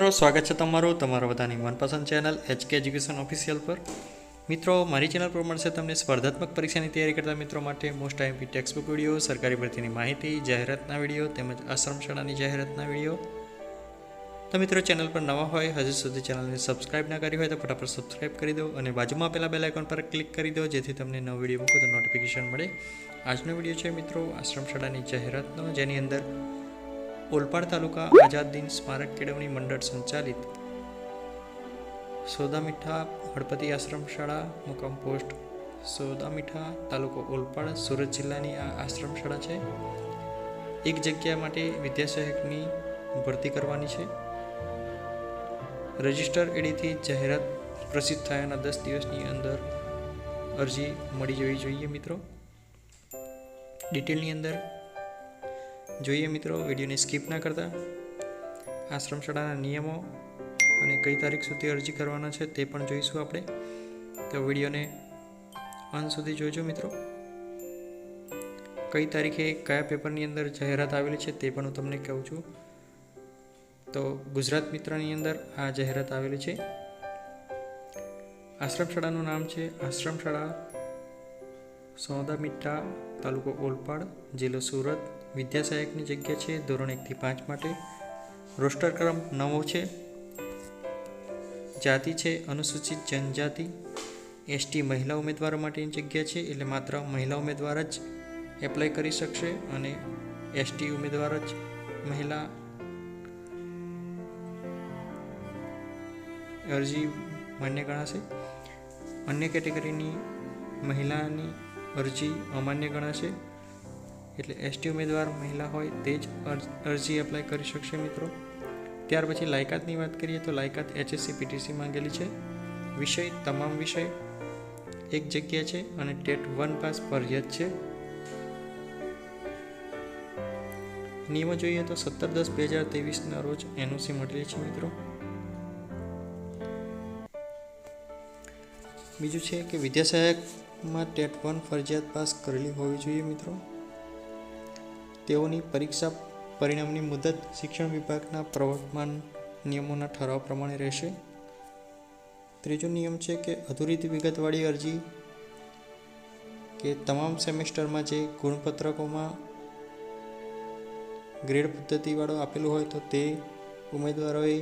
મિત્રો, સ્વાગત છે તમારા બધાની મનપસંદ ચેનલ HK એજ્યુકેશન ઓફિશિયલ પર। મિત્રો, મારી ચેનલ પર મળશે તમને સ્પર્ધાત્મક પરીક્ષાની તૈયારી કરતા મિત્રો માટે મોસ્ટ આઈએમપી ટેક્સ્ટબુક વિડીયો, સરકારી ભરતીની માહિતી, જાહેરાતના વિડીયો તેમજ આશ્રમ શાળાની જાહેરાતના વિડીયો। તો મિત્રો, ચેનલ પર નવા હોય, હજુ સુધી ચેનલને સબસ્ક્રાઇબ ના કરી હોય તો ફટાફટ સબસ્ક્રાઇબ કરી દો અને બાજુમાં આપેલા બેલ આઇકોન પર ક્લિક કરી દો, જેથી તમને નવો વિડીયો મૂકો તો નોટિફિકેશન મળે। આજનો વિડીયો છે મિત્રો આશ્રમ શાળાની જાહેરાતનો, જેની અંદર ઓલપાડ તાલુકા આઝાદીન સ્મારક કેળવણી મંડળ સંચાલિત સોદામીઠા હળપતિ આશ્રમ શાળા, મુકામ પોસ્ટ સોદામીઠા, તાલુકો ઓલપાડ, સુરત જિલ્લાની આ આશ્રમ શાળા છે। એક જગ્યા માટે વિદ્યાસહાયકની ભરતી કરવાની છે। રજિસ્ટર એડીથી જાહેરાત પ્રસિદ્ધ થયાના 10 દિવસની અંદર અરજી મળી જવી જોઈએ મિત્રો। ડિટેલની અંદર જોઈએ મિત્રો, વિડીયોને સ્કીપ ના કરતા। આશ્રમ શાળાના નિયમો અને કઈ તારીખ સુધી અરજી કરવાના છે તે પણ જોઈશું આપણે, તો વિડીયોને અંત સુધી જોજો મિત્રો। કઈ તારીખે કયા પેપરની અંદર જાહેરાત આવેલી છે તે પણ હું તમને કહું છું। તો ગુજરાત મિત્રની અંદર આ જાહેરાત આવેલી છે। આશ્રમ શાળાનું નામ છે આશ્રમ શાળા સોદામીઠા, તાલુકો ઓલપાડ, જિલ્લો સુરત। વિદ્યાસહાયકની જગ્યા છે ધોરણ 1 થી 5 માટે। રોસ્ટર ક્રમ 9 છે। જાતિ છે અનુસૂચિત જનજાતિ। ST મહિલા ઉમેદવારો માટેની જગ્યા છે, એટલે માત્ર મહિલા ઉમેદવાર જ એપ્લાય કરી શકશે અને ST ઉમેદવાર જ મહિલા અરજી માન્ય ગણાશે। અન્ય કેટેગરીની મહિલાની અરજી અમાન્ય ગણાશે, એટલે ST ઉમેદવાર મહિલા હોય તે જ અરજી એપ્લાય કરી શકશે મિત્રો। ત્યાર પછી લાયકાતની વાત કરીએ તો લાયકાત HSC PTC માંગેલી છે। વિષય તમામ વિષય એક જગ્યા છે અને ટેટ 1 પાસ ફરજિયાત છે। નિયમો જોઈએ તો 17/10/2023 રોજ NOC મળેલી છે મિત્રો। બીજું છે કે વિદ્યાસહાયકમાં ટેટ 1 ફરજિયાત પાસ કરેલી હોવી જોઈએ મિત્રો। તેઓની પરીક્ષા પરિણામની મુદત શિક્ષણ વિભાગના પ્રવર્તમાન નિયમોના ઠરાવ પ્રમાણે રહેશે। ત્રીજો નિયમ છે કે અધૂરી વિગતવાળી અરજી કે તમામ સેમેસ્ટરમાં જે ગુણપત્રકોમાં ગ્રેડ પદ્ધતિવાળો આપેલું હોય તો તે ઉમેદવારોએ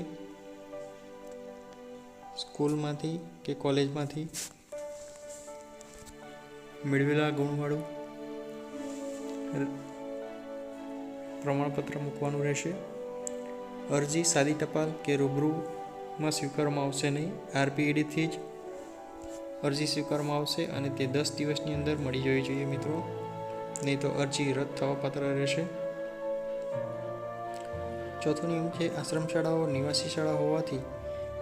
સ્કૂલમાંથી કે કોલેજમાંથી મેળવેલા ગુણવાળું પ્રમાણપત્ર મૂકવાનું રહેશે। અરજી સાદી ટપાલ કે રૂબરૂમાં સ્વીકારવામાં આવશે નહીં, RPEDથી જ અરજી સ્વીકારવામાં આવશે અને તે 10 દિવસની અંદર મળી જવી જોઈએ મિત્રો, નહીં તો અરજી રદ થવા પાત્ર રહેશે। ચોથો નિયમ છે આશ્રમ શાળાઓ નિવાસી શાળા હોવાથી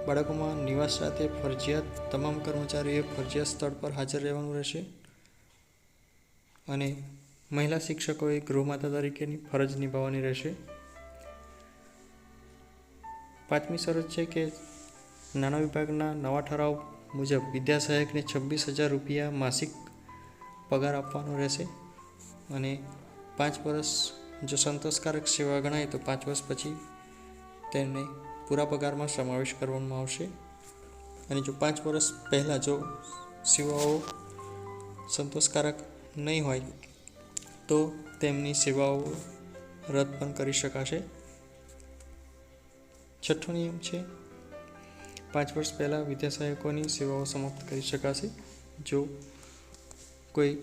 બાળકોમાં નિવાસ સાથે ફરજિયાત તમામ કર્મચારીઓએ ફરજિયાત સ્થળ પર હાજર રહેવાનું રહેશે અને મહિલા શિક્ષકોએ ગૃહમાતા તરીકેની ફરજ નિભાવવાની રહેશે। પાંચમી શરત છે કે નાણા વિભાગના નવા ઠરાવ મુજબ વિદ્યાસહાયકને 26,000 રૂપિયા માસિક પગાર આપવાનો રહેશે અને 5 વર્ષ જો સંતોષકારક સેવા ગણાય તો 5 વર્ષ પછી તેને પૂરા પગારમાં સમાવેશ કરવામાં આવશે અને જો 5 વર્ષ પહેલાં જો સેવાઓ સંતોષકારક નહીં હોય તો તેમની સેવાઓ રદ પણ કરી શકાશે। છઠ્ઠો નિયમ છે 5 વર્ષ પહેલાં વિદ્યાસહાયકોની સેવાઓ સમાપ્ત કરી શકાશે જો કોઈ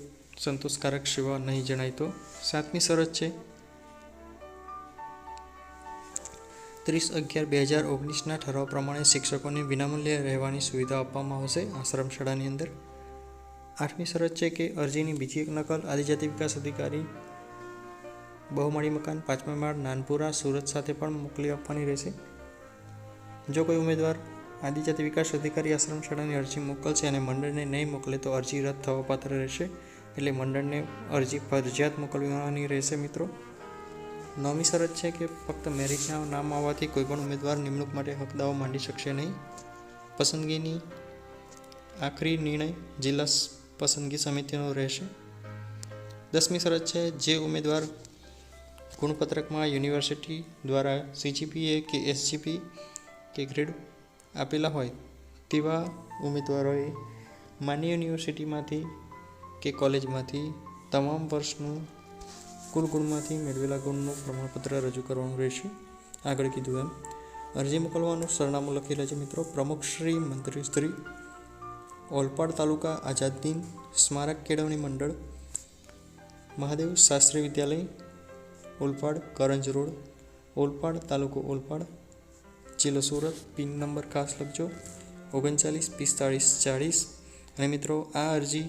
સંતોષકારક સેવા નહીં જણાય તો। સાતમી શરત છે 30/11/2019ના ઠરાવ પ્રમાણે શિક્ષકોને વિનામૂલ્યે રહેવાની સુવિધા આપવામાં આવશે આશ્રમ શાળાની અંદર। આઠમી શરત છે કે અરજીની બીજી એક નકલ આદિજાતિ વિકાસ અધિકારી, બહુમાળી મકાન, 5મા માળ, નાનપુરા, સુરત સાથે પણ મોકલી આપવાની રહેશે। જો કોઈ ઉમેદવાર આદિજાતિ વિકાસ અધિકારી આશ્રમ શાળાની અરજી મોકલશે અને મંડળને નહીં મોકલે તો અરજી રદ થવા પાત્ર રહેશે, એટલે મંડળને અરજી ફરજિયાત મોકલવાની રહેશે મિત્રો। નવમી શરત છે કે ફક્ત મેરિટના નામ આવવાથી કોઈપણ ઉમેદવાર નિમણૂક માટે હક દાવો માંડી શકશે નહીં। પસંદગીની આખરી નિર્ણય જિલ્લા પસંદગી સમિતિનો રહેશે। 10મી શરત છે જે ઉમેદવાર ગુણપત્રકમાં યુનિવર્સિટી દ્વારા CGPA કે SGP કે ગ્રેડ આપેલા હોય તેવા ઉમેદવારોએ માન્ય યુનિવર્સિટીમાંથી કે કોલેજમાંથી તમામ વર્ષનું કુલ ગુણમાંથી મેળવેલા ગુણનું પ્રમાણપત્ર રજૂ કરવાનું રહેશે. આગળ કીધું એમ અરજી મોકલવાનું સરનામું લખેલા છે મિત્રો. પ્રમુખ શ્રી મંત્રી શ્રી, ઓલપાડ તાલુકા આઝાદીન સ્મારક કેળવણી મંડળ, મહાદેવ શાસ્ત્રી વિદ્યાલય, ઓલપાડ, કરંજ રોડ, ઓલપાડ, તાલુકો ઓલપાડ, જિલ્લો સુરત. પિન નંબર ખાસ લખજો 394540. અને મિત્રો આ અરજી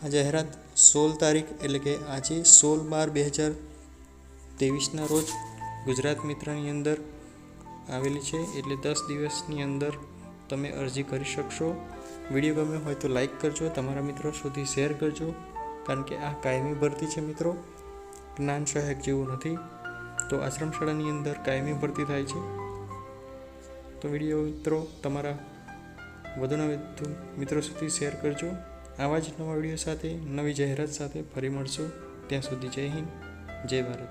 આ જાહેરાત 16 તારીખ એટલે કે આજે 16/12/2023 રોજ ગુજરાત મિત્રની અંદર આવેલી છે. એટલે 10 દિવસની અંદર તમે અરજી કરી શકશો. વિડીયો ગમ્યો હોય તો લાઈક કરજો, તમારા મિત્રો સુધી શેર કરજો, કારણ કે આ કાયમી ભરતી છે મિત્રો, જ્ઞાન સહાયક જેવું નથી. તો આશ્રમ શાળાની અંદર કાયમી ભરતી થાય છે. તો વિડીયો મિત્રો તમારા વધુના વધુ મિત્રો સુધી શેર કરજો. આવા જ નવા વિડીયો સાથે, નવી જાહેરાત સાથે ફરી મળશું. ત્યાં સુધી જય હિન્દ, જય ભારત.